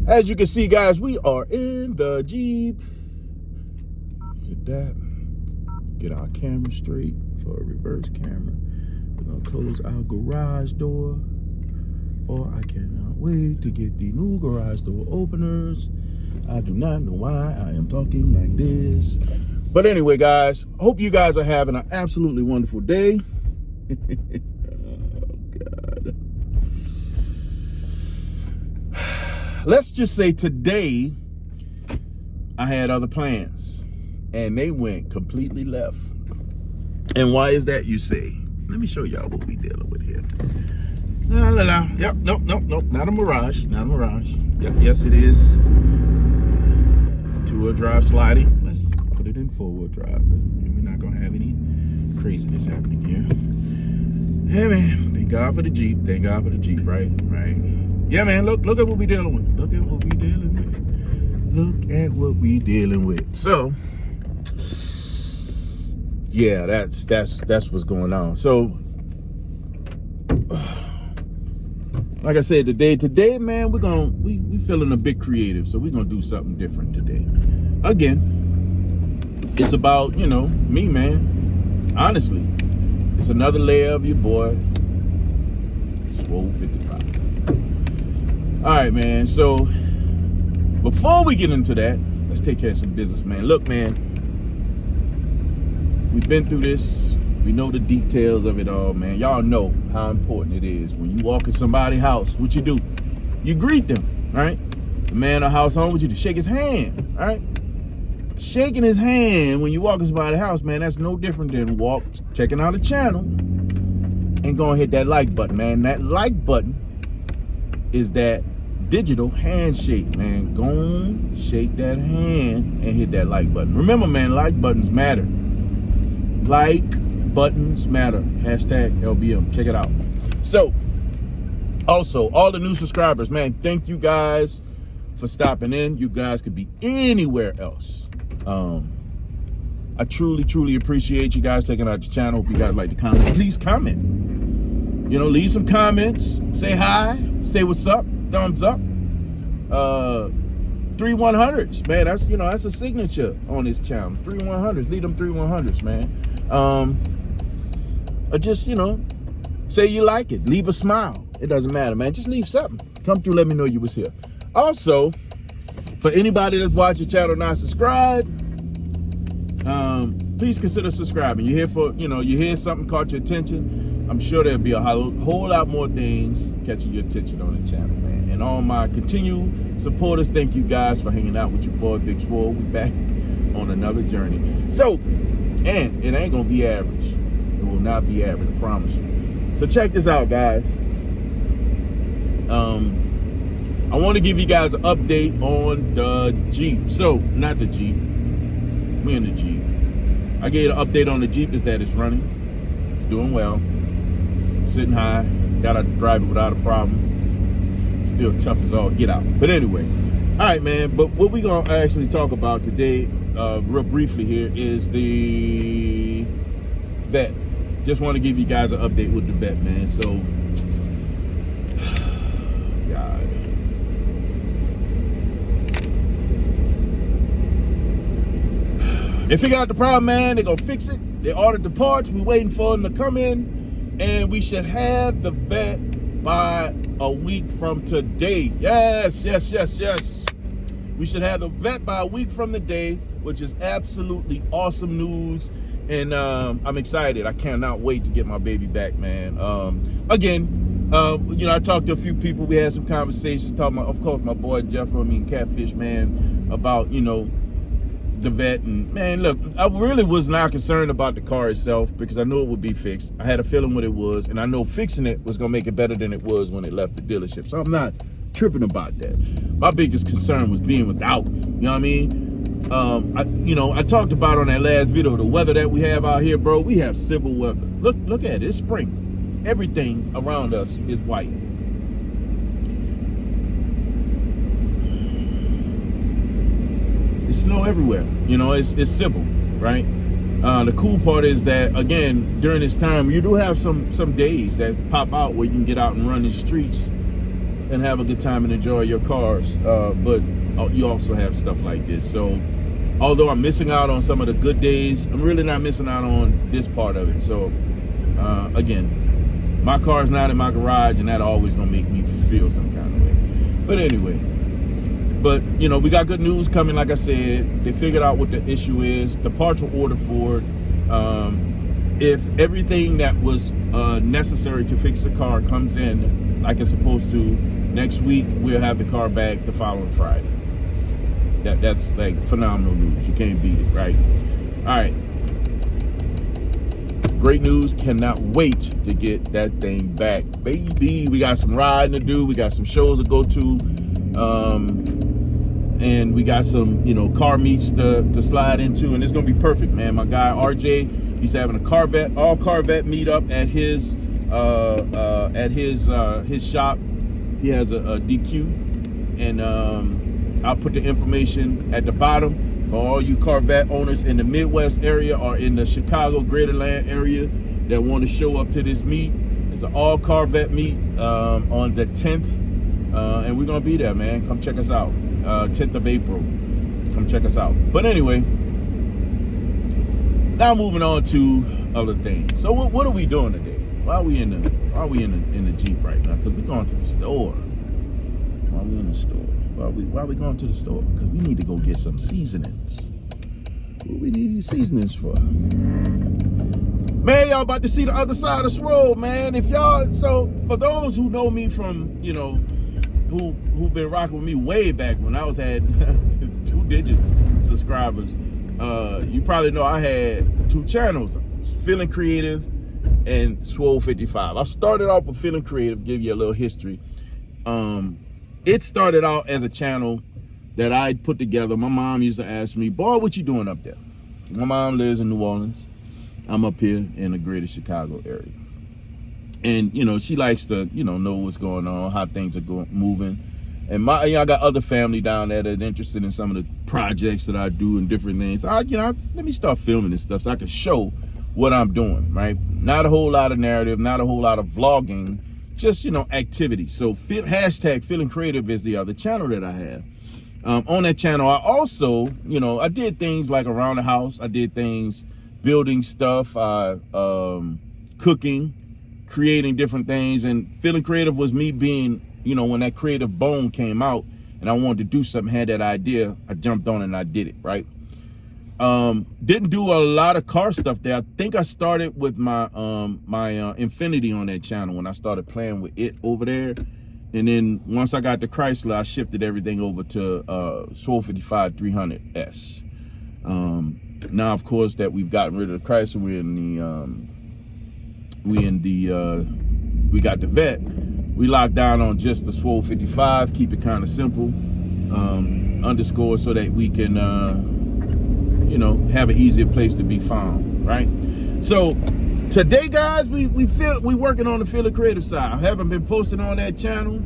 As you can see, guys, we are in the Jeep. Hit that. Get our camera straight for a reverse camera. We're gonna close our garage door. Oh, I cannot wait to get the new garage door openers. I do not know why I am talking like this. But anyway, guys, hope you guys are having an absolutely wonderful day. Oh, God. Let's just say today I had other plans and they went completely left. And why is that, you say? Let me show y'all what we dealing with here. La la la. Yep. Nope. Not a Mirage. Not a Mirage. Yep. Yes, it is. Two-wheel drive sliding. Let's put it in four-wheel drive. We're not gonna have any craziness happening here. Hey man, thank God for the Jeep. Thank God for the Jeep. Right. Yeah, man. Look at what we dealing with. Look at what we dealing with. Look at what we dealing with. So, yeah, that's what's going on. So. Like I said, today, man, we feeling a bit creative, so we're gonna do something different today. Again, it's about, me, man. Honestly, it's another layer of your boy, Swole 55. All right, man. So before we get into that, let's take care of some business, man. Look, man, we've been through this. We know the details of it all, man. Y'all know how important it is. When you walk in somebody's house, what you do? You greet them, right? The man or house home with you to shake his hand, right? Shaking his hand when you walk in somebody's house, man, that's no different than checking out a channel and go and hit that like button, man. That like button is that digital handshake, man. Go on, shake that hand and hit that like button. Remember, man, like buttons matter. Like buttons matter. Hashtag LBM. Check it out. So, also, all the new subscribers, man, thank you guys for stopping in. You guys could be anywhere else. I truly appreciate you guys taking out the channel. Hope you guys like to comment. Please comment. Leave some comments. Say hi. Say what's up. Thumbs up. 3-100s, man. That's a signature on this channel. 3-100s. Leave them 3-100s, man. Or just, say you like it. Leave a smile. It doesn't matter, man. Just leave something. Come through, let me know you was here. Also, for anybody that's watching the channel not subscribed, please consider subscribing. You're here you hear something caught your attention. I'm sure there'll be a whole lot more things catching your attention on the channel, man. And all my continued supporters, thank you guys for hanging out with your boy, Big Swole. We back on another journey. So, and it ain't gonna be average. It will not be average, I promise you. So check this out, guys. I want to give you guys an update on the Jeep. So, not the Jeep. We in the Jeep. I gave an update on the Jeep is that it's running. It's doing well. Sitting high. Got to drive it without a problem. Still tough as all get out. But anyway. All right, man. But what we're going to actually talk about today, real briefly here, is the vet. Just want to give you guys an update with the vet, man. So, God. They figured out the problem, man. They're going to fix it. They ordered the parts. We're waiting for them to come in. And we should have the vet by a week from today. Yes. We should have the vet by a week from today, which is absolutely awesome news. And I'm excited. I cannot wait to get my baby back, man. Again, I talked to a few people. We had some conversations. Talking about, of course, my boy Jeff, Catfish, man, about, the vet. And, man, look, I really was not concerned about the car itself because I knew it would be fixed. I had a feeling what it was, and I know fixing it was going to make it better than it was when it left the dealership. So I'm not tripping about that. My biggest concern was being without. You know what I mean? I talked about on that last video the weather that we have out here, bro. We have civil weather. Look at it. It's spring. Everything around us is white. It's snow everywhere. It's civil, right? The cool part is that, again, during this time, you do have some days that pop out where you can get out and run the streets and have a good time and enjoy your cars. But you also have stuff like this. So although I'm missing out on some of the good days, I'm really not missing out on this part of it. So again, my car's not in my garage, and that always gonna make me feel some kind of way. But anyway, you know, we got good news coming. Like I said, they figured out what the issue is. The parts were ordered for it. If everything that was necessary to fix the car comes in like it's supposed to, next week we'll have the car back the following Friday. That's like phenomenal news. You can't beat it, right? All right. Great news. Cannot wait to get that thing back, baby. We got some riding to do. We got some shows to go to. And we got some, you know, car meets to slide into, and it's gonna be perfect, man. My guy RJ, he's having a all Corvette meetup at his shop. He has a DQ, and I'll put the information at the bottom for all you Corvette owners in the Midwest area or in the Chicago Greater Land area that want to show up to this meet. It's an all Corvette meet on the 10th, and we're gonna be there, man. Come check us out. 10th of April. Come check us out. But anyway, now moving on to other things. So what are we doing today? Why are we in the Jeep right now? Because we're going to the store. Why are we in the store? Why are we going to the store? Because we need to go get some seasonings. What we need seasonings for? Man, y'all about to see the other side of this road, man. So for those who know me from, you know, who've been rocking with me way back when I was had 2-digit subscribers, you probably know I had 2 channels, Feeling Creative and Swole 55. I started off with Feeling Creative, give you a little history. It started out as a channel that I put together. My mom used to ask me, boy, what you doing up there? My mom lives in New Orleans. I'm up here in the greater Chicago area. And, you know, she likes to, you know what's going on, how things are moving. And I got other family down there that are interested in some of the projects that I do and different things. Let me start filming this stuff so I can show what I'm doing, right? Not a whole lot of narrative, not a whole lot of vlogging, just, you know, activity. So hashtag Feeling Creative is the other channel that I have. On that channel, I also, you know, I did things like around the house. I did things, building stuff, cooking, creating different things. And Feeling Creative was me being, you know, when that creative bone came out and I wanted to do something, had that idea, I jumped on it and I did it, right? Didn't do a lot of car stuff there. I think I started with my Infiniti on that channel when I started playing with it over there. And then once I got the Chrysler, I shifted everything over to Swole 55 300S. Now, of course, that we've gotten rid of the Chrysler, we got the Vet. We locked down on just the Swole 55, keep it kind of simple, underscore, so that we can, you know, have an easier place to be found, right? So today, guys, we working on the Feeling Creative side. I haven't been posting on that channel.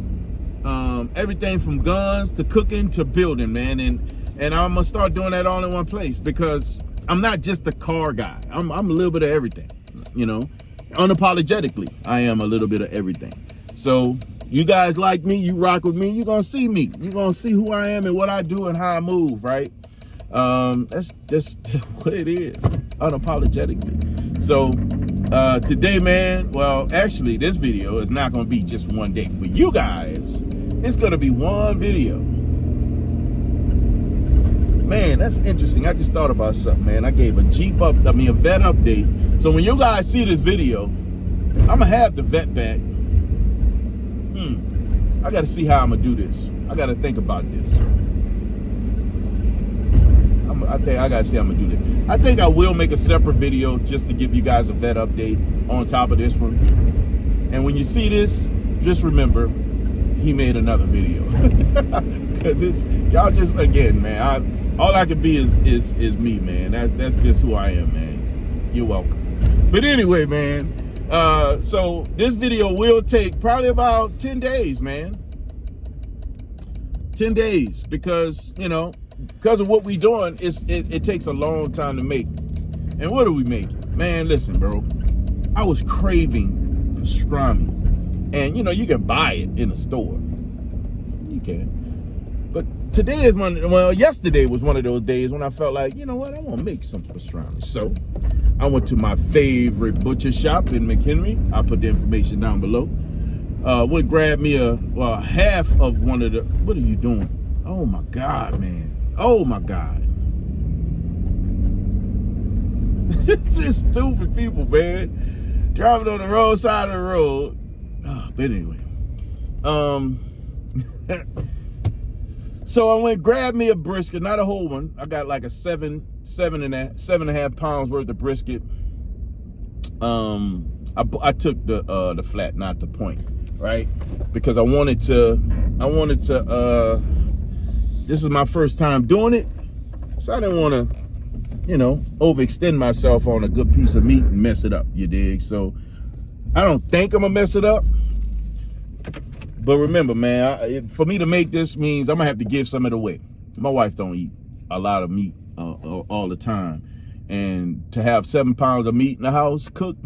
Everything from guns to cooking to building, man, and I'm gonna start doing that all in one place because I'm not just a car guy. I'm a little bit of everything, you know. Unapologetically, I am a little bit of everything. So you guys like me, you rock with me, you're gonna see me. You're gonna see who I am and what I do and how I move, right? That's just what it is, unapologetically. So today, man, well, actually this video is not gonna be just one day for you guys. It's gonna be one video. Man, that's interesting. I just thought about something, man. I gave a vet update. So when you guys see this video, I'm gonna have the vet back. I gotta see how I'm gonna do this. I gotta think about this. I gotta see how I'm gonna do this. I think I will make a separate video just to give you guys a vet update on top of this one. And when you see this, just remember, he made another video. Cause it's, y'all just, again, man, all I can be is me, man. That's just who I am, man. You're welcome. But anyway, man, so this video will take probably about 10 days, man. 10 days, because, you know, because of what we doing, it takes a long time to make. And what are we making? Man, listen, bro. I was craving pastrami. And, you know, you can buy it in a store. you can. But today is yesterday was one of those days when I felt like, you know what, I want to make some pastrami. So I went to my favorite butcher shop in McHenry. I'll put the information down below. Went grab me a half of one of the, what are you doing? Oh my God, man. Oh my God. This is stupid people, man. Driving on the wrong side of the road. But anyway. So I went grab me a brisket, not a whole one. I got like a 7.5 pounds worth of brisket. I took the flat, not the point, right? Because I wanted to this is my first time doing it. So I didn't want to, you know, overextend myself on a good piece of meat and mess it up, you dig? So I don't think I'm gonna mess it up. But remember, man, for me to make this means I'm gonna have to give some of it away. My wife don't eat a lot of meat all the time. And to have 7 pounds of meat in the house cooked,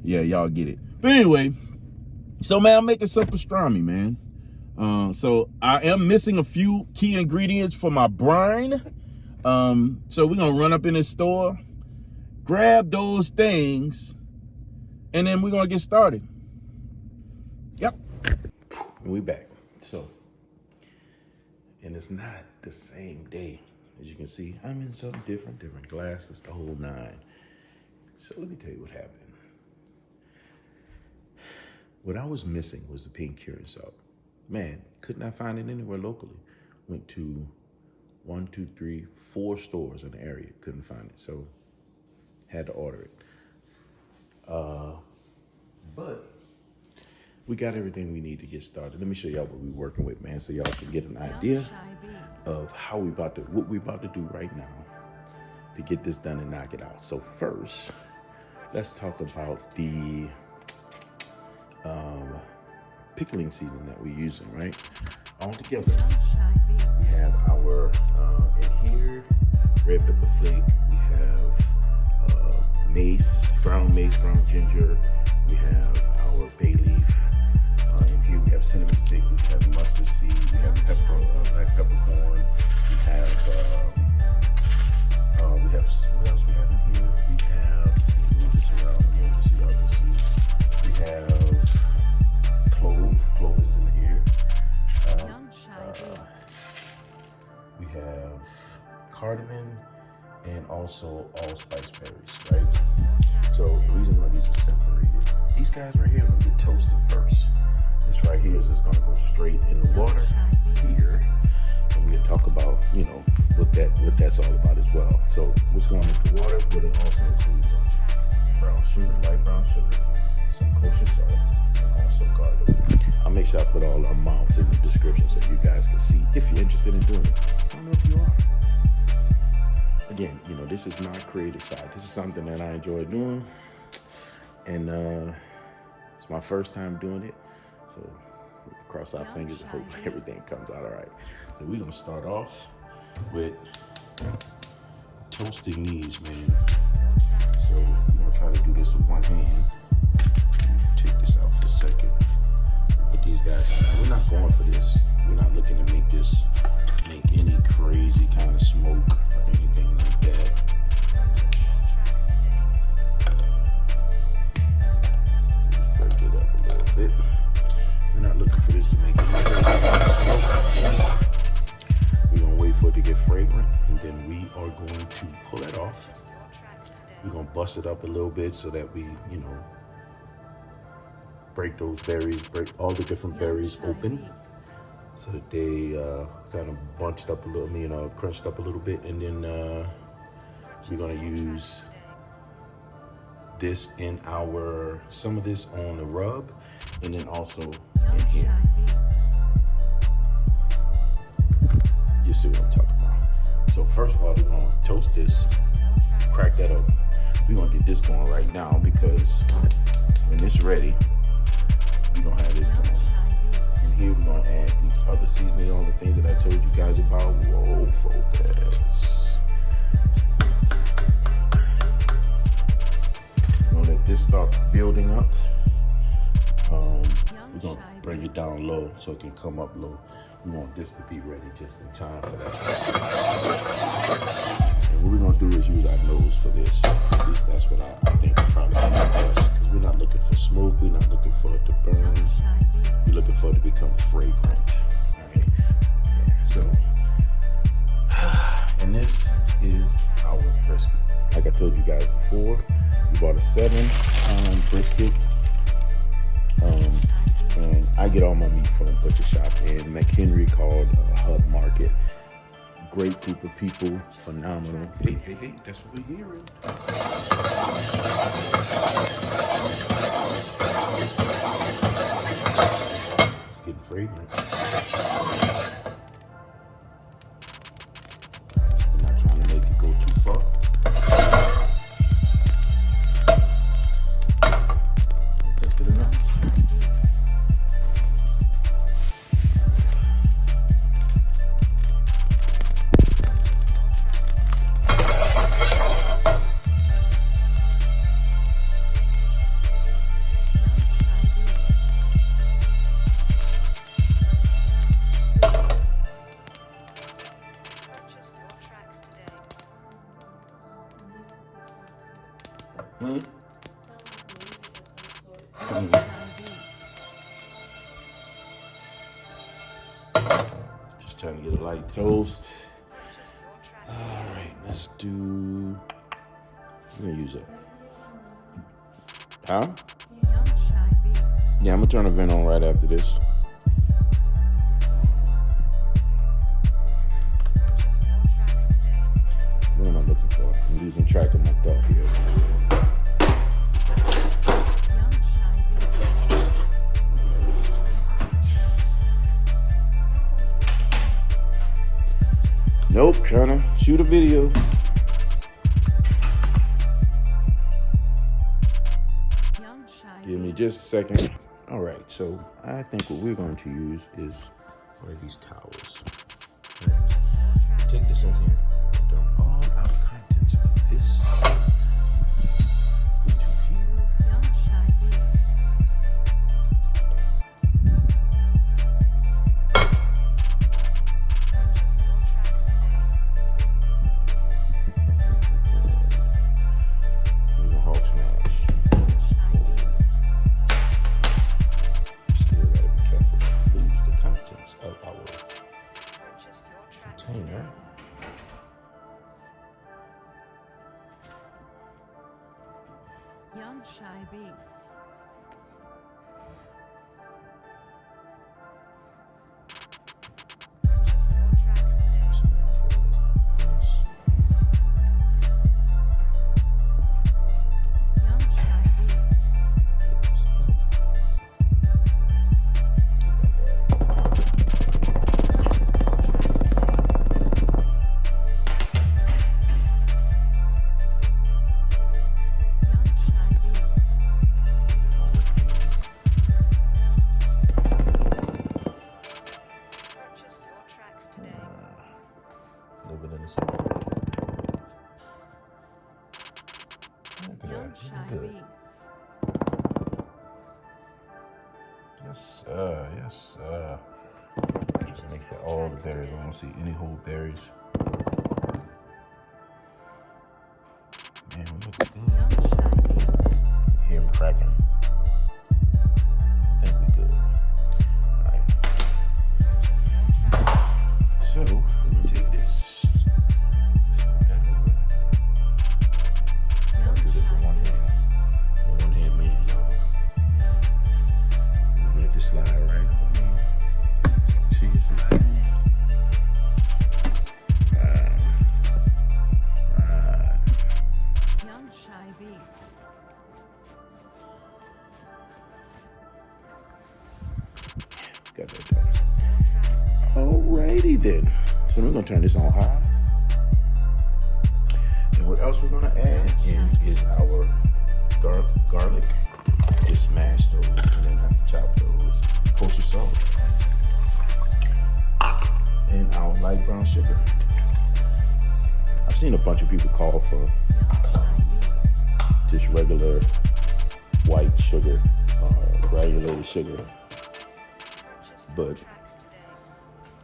yeah, y'all get it. But anyway, so man, I'm making some pastrami, man. So I am missing a few key ingredients for my brine. So we're gonna run up in the store, grab those things, and then we're gonna get started. Yep. And we back. So, and it's not the same day. As you can see, I'm in something different glasses, the whole 9. So let me tell you what happened. What I was missing was the pink curing salt. Man, could not find it anywhere locally. Went to 1, 2, 3, 4 stores in the area. Couldn't find it, so had to order it. But we got everything we need to get started. Let me show y'all what we're working with, man, so y'all can get an idea of how what we about to do right now to get this done and knock it out. So first, let's talk about the pickling season that we're using, right? All together, we have our, in here, red pepper flake, we have mace, ground ginger, we have our bay leaf, in here we have cinnamon stick, we have mustard seed, we have black peppercorn, we have, what else we have in here? We have, move this around here so y'all can see. We have clove is in here. We have cardamom and also allspice berries, right? So the reason why these are separated, these guys right here are gonna get toasted first. This right here is just gonna go straight in the water here. And we're gonna talk about, you know, what that's all about as well. So what's going into water, but it also includes brown sugar, light brown sugar, some kosher salt, and also garlic. I'll make sure I put all the amounts in the description so you guys can see if you're interested in doing it. I don't know if you are. Again, you know, this is my creative side. This is something that I enjoy doing. And it's my first time doing it. So cross our fingers and hopefully everything comes out all right. So we're gonna start off with toasting these, man. So we're gonna try to do this with one hand. Take this out for a second. Put these guys on. We're not going for this. We're not looking to make any crazy kind of smoke or anything like that. Break it up a little bit. We're not looking for this to make any crazy kind of smoke. We're gonna wait for it to get fragrant, and then we are going to pull it off. We're gonna bust it up a little bit so that we, you know, break those berries, break all the different berries open, so that they kind of bunched up a little, crunched up a little bit, and then we're gonna use this in some of this on the rub, and then also in here. You see what I'm talking about. So first of all, we're gonna toast this, crack that up. We're gonna get this going right now because when it's ready, we're gonna have this going. And here we're gonna add the other seasoning, all the things that I told you guys about. Whoa, focus. We're gonna let this start building up. we're gonna bring it down low so it can come up low. We want this to be ready just in time for that. And what we're gonna do is use our nose for this. At least that's what I think probably be best, because we're not looking for smoke, we're not looking for it to burn. We're looking for it to become fragrant. All right. Yeah, so, and this is our brisket. Like I told you guys before, we bought a 7-pound brisket. And I get all my meat from a butcher shop in McHenry called Hub Market. Great group of people, phenomenal. Hey, that's what we're hearing. It's getting fragrant. I'm not trying to make it go too far. That's good enough. Just trying to get a light toast. All right, let's do. I'm gonna use that. Huh? Yeah, I'm gonna turn the vent on right after this. What am I looking for? I'm losing track of my thought here. Nope, trying to shoot a video. Give me just a second. All right, so I think what we're going to use is one of these towels. Take this in here and dump all our contents of this into here. Beats. Yes, sir. Just make sure all the berries. I don't see any whole berries. Man, we look good. Hear them cracking. I think we're good. All right. So, I'm gonna take this. I'll do this with one hand. One hand man, y'all. Let this slide right on in. See it slide. Right. Young Shy Beats. Got that done. Alrighty then. So we're gonna turn this on high. And what else we're gonna add in is our garlic. Just smash those and then have to chop those. Kosher salt. And our light brown sugar. I've seen a bunch of people call for just regular white sugar or granulated sugar. but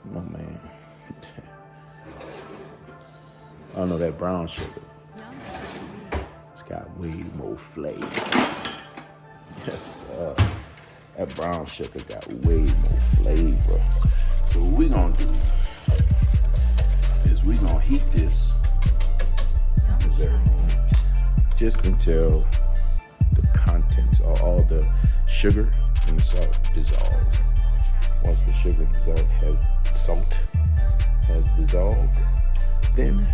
no, man. I don't know, that brown sugar, it's got way more flavor. Yes, that brown sugar got way more flavor. So what we gonna do is we gonna heat this just until the contents or all the sugar and the salt dissolve. Once the sugar and salt has dissolved, then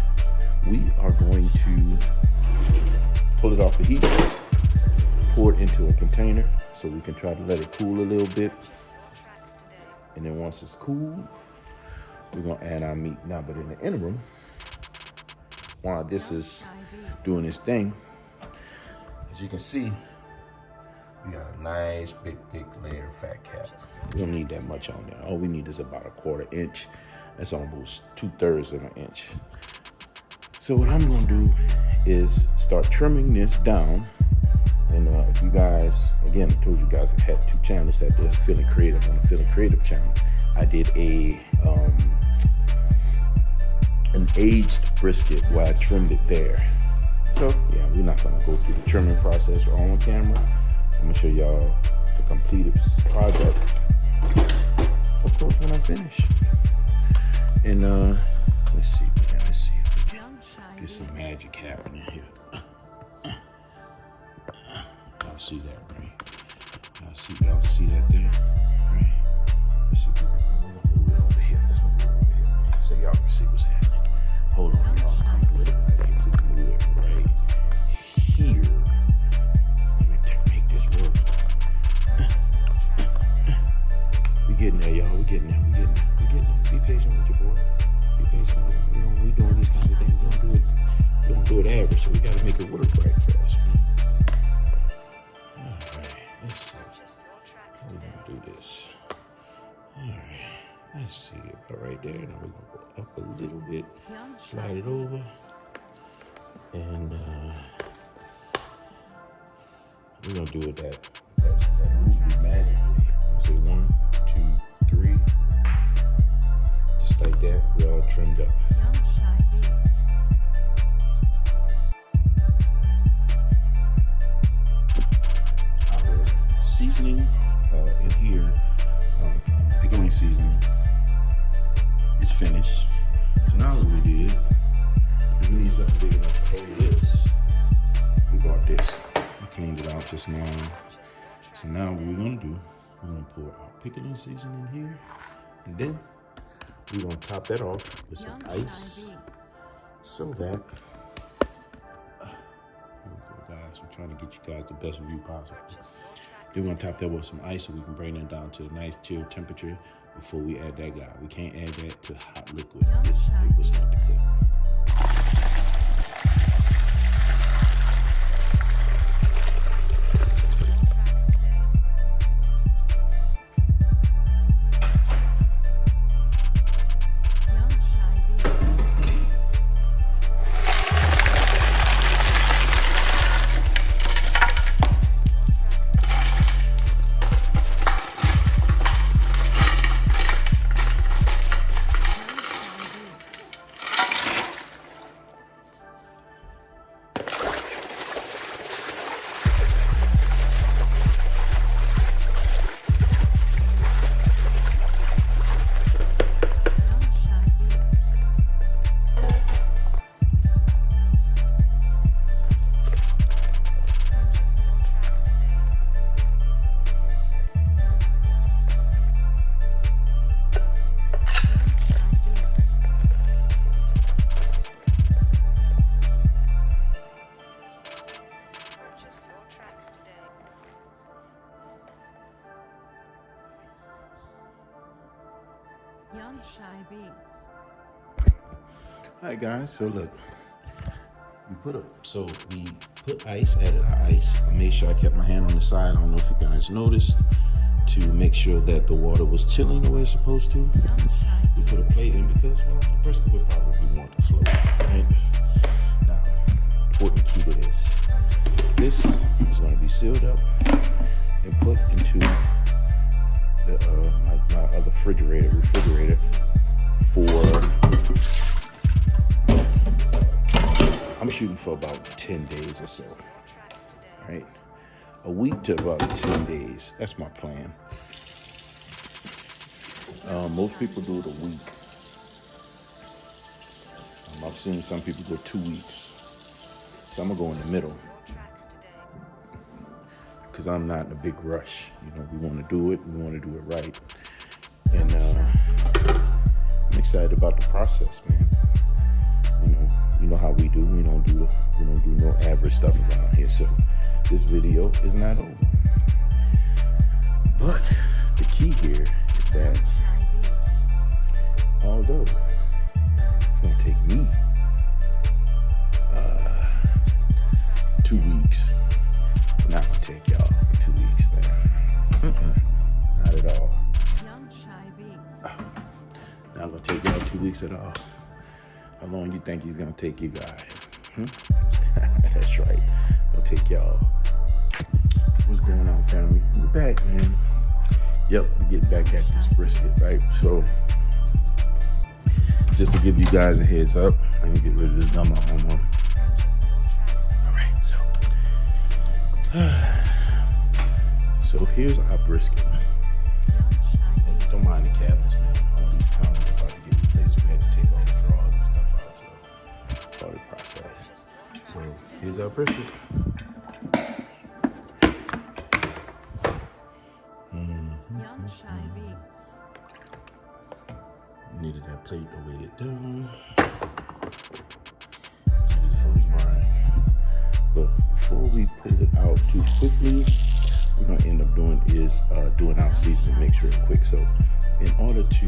we are going to pull it off the heat, pour it into a container so we can try to let it cool a little bit. And then once it's cool, we're gonna add our meat. Now, but in the interim, while this is doing its thing, as you can see, we got a nice big layer of fat cap. We don't need that much on there. All we need is about a 1/4 inch. That's almost 2/3 of an inch. So what I'm gonna do is start trimming this down. And if you guys, again, I told you guys I had 2 channels, had the Feeling Creative on the Feeling Creative channel. I did an aged brisket where I trimmed it there. So yeah, we're not gonna go through the trimming process on camera. I'm gonna show y'all the completed project, of course, when I finish. And let's see if we can get some magic happening here. Y'all see that, right? Y'all can see that there, right? Let's see if we can move it over here. Let's move it over here, man, so y'all can see what's happening. Hold on, y'all. I'm gonna move it right here. We can move it right here. Let me make this work. We getting there, y'all. We getting there. Be patient with your boy. Be patient with him. You know, we doing these kind of things. We don't do it average, so we gotta make it work right for us, man. Let's see. How we gonna do this? Alright, let's see. About right there. Now we're gonna go up a little bit, slide it over, and we're gonna do it that movie magically. Say 1, 2, 3. Just like that, we're all trimmed up. Seasoning in here, pickling seasoning, is finished. So now what we did, if we need something big enough to hold this, we bought this. We cleaned it out just now. So now what we're gonna do, we're gonna pour our pickling seasoning in here, and then we're gonna top that off with some ice, so that, here we go, guys. We're trying to get you guys the best view possible. Then we're gonna top that with some ice so we can bring that down to a nice chill temperature before we add that guy. We can't add that to hot liquid. It will start to cook. Young Shy Beats. Alright guys, so look. We put ice, added our ice. I made sure I kept my hand on the side. I don't know if you guys noticed, to make sure that the water was chilling the way it's supposed to. We put a plate in because, well, the brisket would probably want to float, right? Now, important key to this. This is going to be sealed up and put into my other refrigerator for, I'm shooting for about 10 days or so, right? A week to about 10 days. That's my plan. Most people do it a week. I've seen some people go 2 weeks. So I'm gonna go in the middle, because I'm not in a big rush. You know, we want to do it. We want to do it right. And I'm excited about the process, man. You know how we do. We don't do no average stuff around here. So this video is not over. But the key here is that although it's gonna take me 2 weeks, it's not gonna take y'all 2 weeks, man. Not at all. Not gonna take y'all 2 weeks at all. How long you think he's gonna take you guys? That's right. Gonna take y'all. What's going on, family? We're back, man. Yep, we're getting back at this brisket, right? So, just to give you guys a heads up, I'm gonna get rid of this gum out my mom. Alright, so here's our brisket. And don't mind the cabinets, man. All these counters are about to get replaced. We had to take all the drawers and stuff out, so part of the process. So here's our brisket. Needed that plate to weigh it down. It's fully brined. But before we pull it out too quickly, we're gonna end up doing doing our seasoning, make sure it's quick. So in order to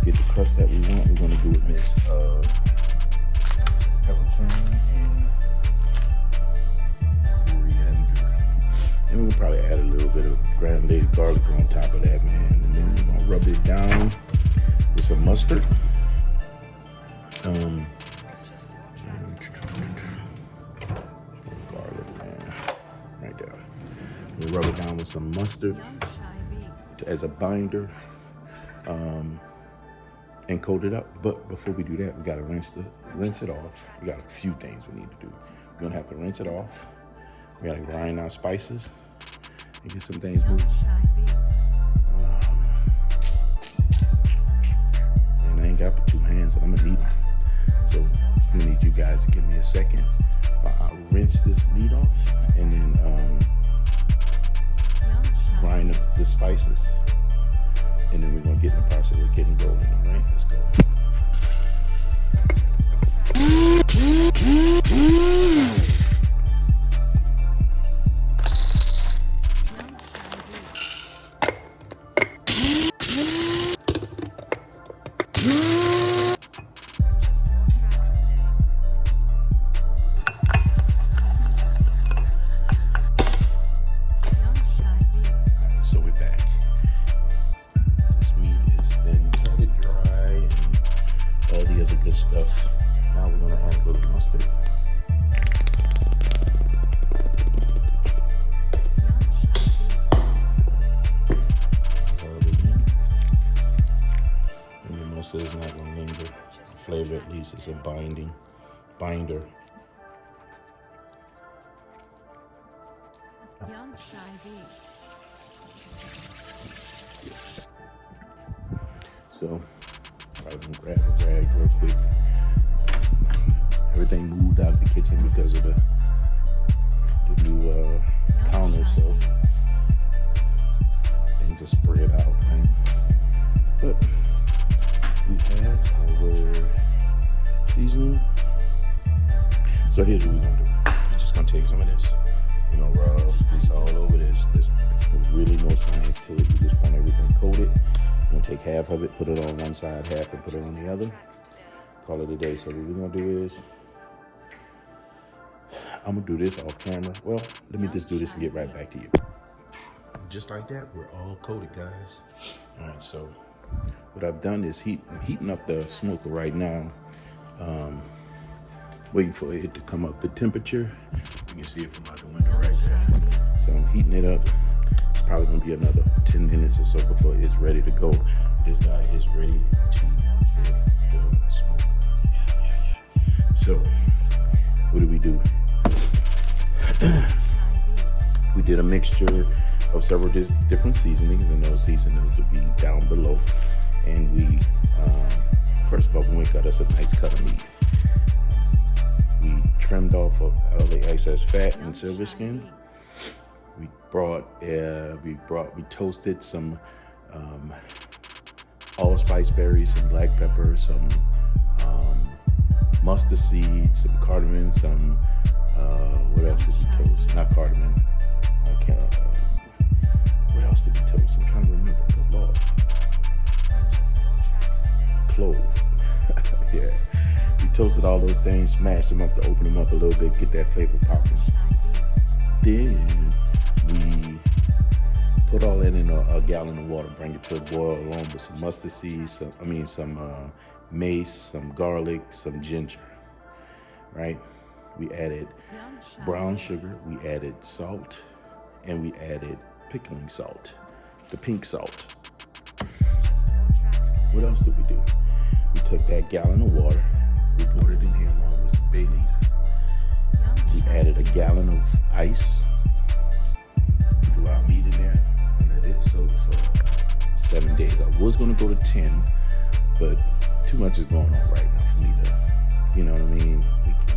get the crust that we want, we're gonna do it with peppercorn and coriander. And we're gonna probably add a little bit of granulated garlic on top of that, man. And then we're gonna rub it down with some mustard. Garlic, man. Right there. We'll rub it down with some mustard as a binder, and coat it up. But before we do that, we gotta rinse it off. We got a few things we need to do. We're gonna have to rinse it off. We gotta grind our spices and get some things moving. And I ain't got for 2 hands, so I'm gonna need them. So I'm gonna need you guys to give me a second while I rinse this meat off and then grind the spices. And then we're gonna get in the process of getting rolling. All right, let's go. Now we're gonna add a little mustard. And the mustard is not gonna linger. Flavor, at least, it's a binder. So, I'm gonna grab a rag real quick. Everything moved out of the kitchen because of the new counter, so things are spread out, right? But we have our seasoning. So here's what we're gonna do. We're just gonna take some of this. We're gonna rub this all over this. There's really no science to it. We just want everything coated. We're gonna take half of it, put it on one side, half and put it on the other. Call it a day. So what we're gonna do is, I'm gonna do this off camera. Well, let me just do this and get right back to you. Just like that, we're all coated, guys. All right, so what I've done is heating up the smoker right now. Waiting for it to come up the temperature. You can see it from out the window right there. So I'm heating it up. It's probably gonna be another 10 minutes or so before it's ready to go. This guy is ready to hit the smoke. Yeah. So, what do? We did a mixture of several different seasonings, and those seasonings will be down below. And we, first of all, we got us a nice cut of meat. We trimmed off of all the excess fat and silver skin. We toasted some allspice berries, some black pepper, some mustard seeds, some cardamom, some what else did we toast? Not cardamom. I can't. What else did we toast? I'm trying to remember. Good Lord. Clove. Yeah. We toasted all those things, smashed them up to open them up a little bit, get that flavor popping. Then we put all that in a gallon of water, bring it to a boil along with some mustard seeds, some mace, some garlic, some ginger, right? We added brown sugar, we added salt, and we added pickling salt, the pink salt. What else did we do? We took that gallon of water, we poured it in here along with some bay leaf. We added a gallon of ice. We threw our meat in there and let it soak for 7 days. I was gonna go to 10, but too much is going on right now for me to, you know what I mean?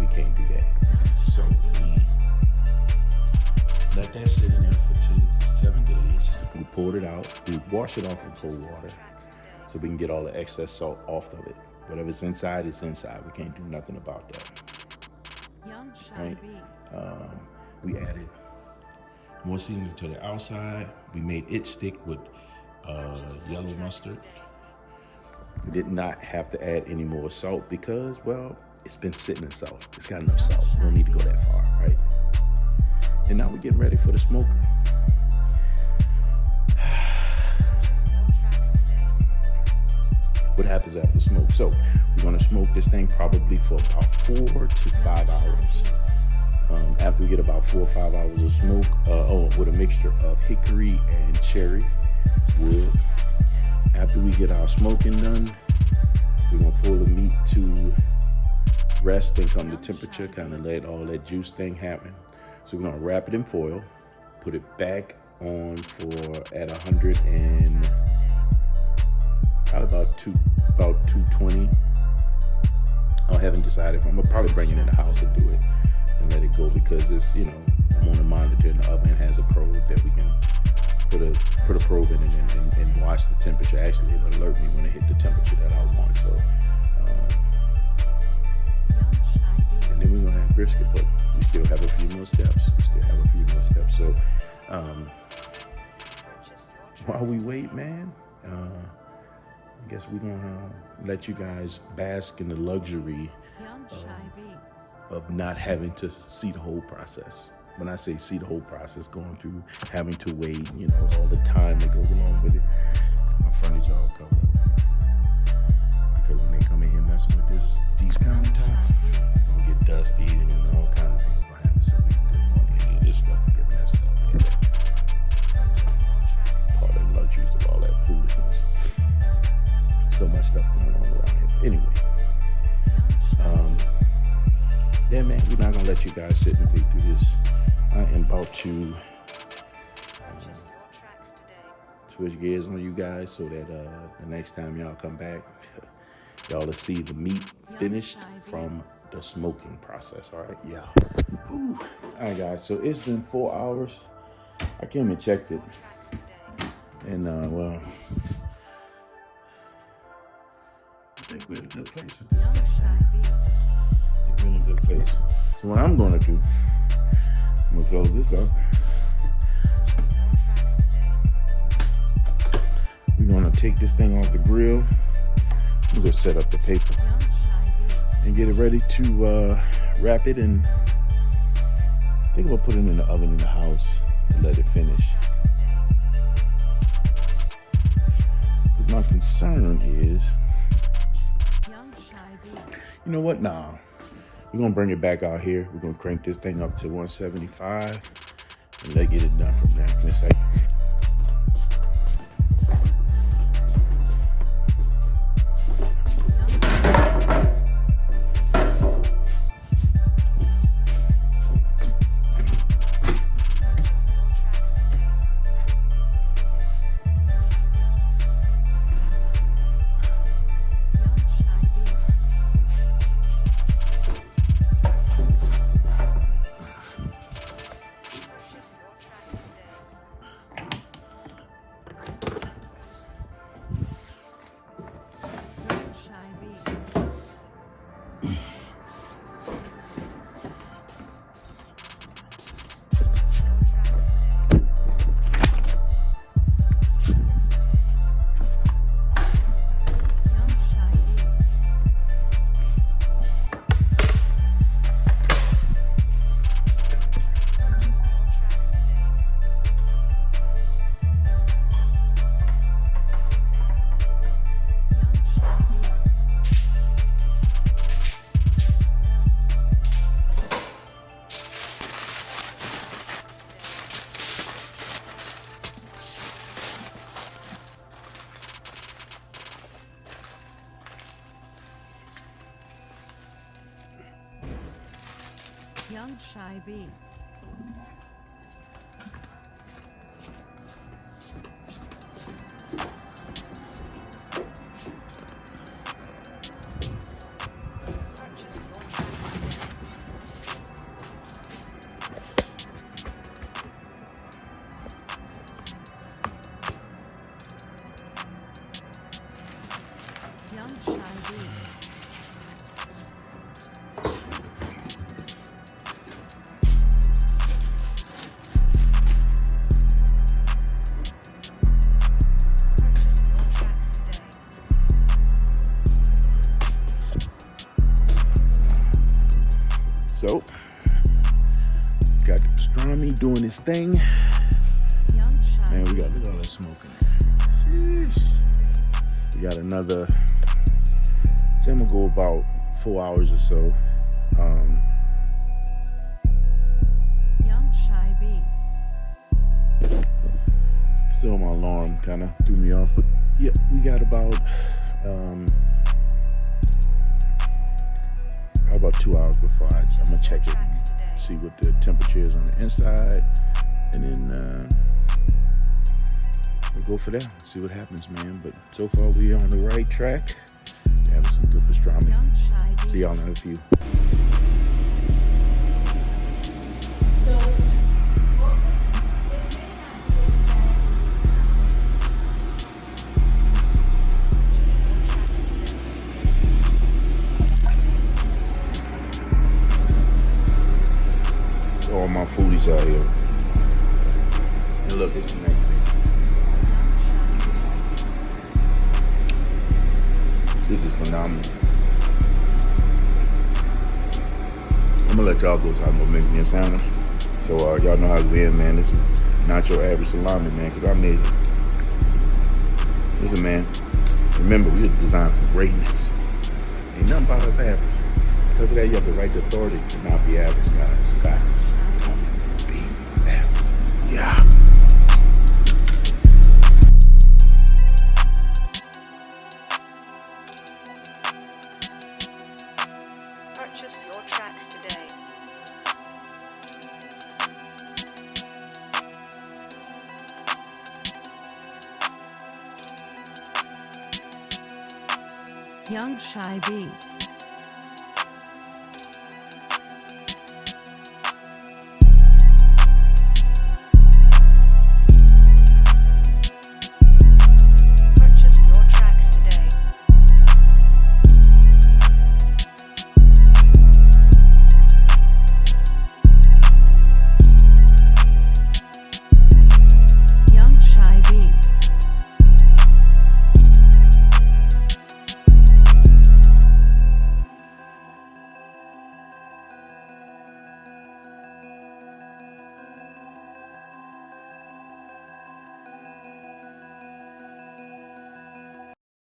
We can't do that. So we let that sit in there for 7 days. We poured it out. We washed it off in cold water so we can get all the excess salt off of it. Whatever's inside is inside. We can't do nothing about that. Right? We added more seasoning to the outside. We made it stick with yellow mustard. We did not have to add any more salt because, well, it's been sitting in salt. It's got enough salt. We don't need to go that far, right? And now we're getting ready for the smoker. What happens after smoke? So we're gonna smoke this thing probably for about 4 to 5 hours. After we get about 4 or 5 hours of smoke, with a mixture of hickory and cherry wood. After we get our smoking done, we're gonna pull the meat to rest and come to temperature, kind of let all that juice thing happen. So we're gonna wrap it in foil, put it back on at 100 and probably about 220. I haven't decided if I'm gonna probably bring it in the house and do it and let it go because it's, you know, I'm on a monitor in the oven. It has a probe that we can put a probe in it and watch the temperature. Actually, it'll alert me when it hit the temperature that I want. So, and then we're gonna have brisket, but we still have a few more steps. So, while we wait, man, I guess we're gonna let you guys bask in the luxury of not having to see the whole process. When I say see the whole process, going through having to wait, you know, all the time that goes along with it. My furniture all covered up. Because when they come in here messing with these countertops, it's gonna get dusty and all kinds of things will happen. So we didn't want any of this stuff to get messed up. Part of the luxuries of all that foolishness. So much stuff going on around here. Anyway, yeah, man, we're not gonna let you guys sit and wait through this. I am about to switch gears on you guys so that the next time y'all come back, y'all will see the meat finished from the smoking process. All right, yeah. Whew. All right, guys. So it's been 4 hours. I came and checked it, and well, I think we're in a good place with this thing. I think we're in a good place. So what I'm gonna do, I'm gonna close this up. We're gonna take this thing off the grill. I'm gonna set up the paper and get it ready to wrap it, and I think we'll put it in the oven in the house and let it finish. Because my concern is, you know what? Nah. We're gonna bring it back out here. We're gonna crank this thing up to 175 and let's get it done from there. Give me a second. Young Shy Beats. Young Shy Beats. So, got the pastrami doing its thing. Young Shy. Man, we got, look at all that smoke in there. Sheesh. We got another, say I'm gonna go about 4 hours or so. Young Shy Beats. Still my alarm kind of threw me off, but yeah, we got about 2 hours before I'm gonna check it and see what the temperature is on the inside, and then we'll go for that, see what happens, man. But so far we on the right track. We're having some good pastrami. Young Shy Beats. See y'all in a few. All my foodies out here. And look, it's the next thing. This is phenomenal. I'm gonna let y'all go so I can go make me a sandwich. So y'all know how to win, man. This is not your average salami, man, because I made it. Listen, man, remember, we are designed for greatness. Ain't nothing about us average. Because of that, you have the right to authority to not be average, guys. Guys. Yeah. Purchase your tracks today. Young Shy Beats.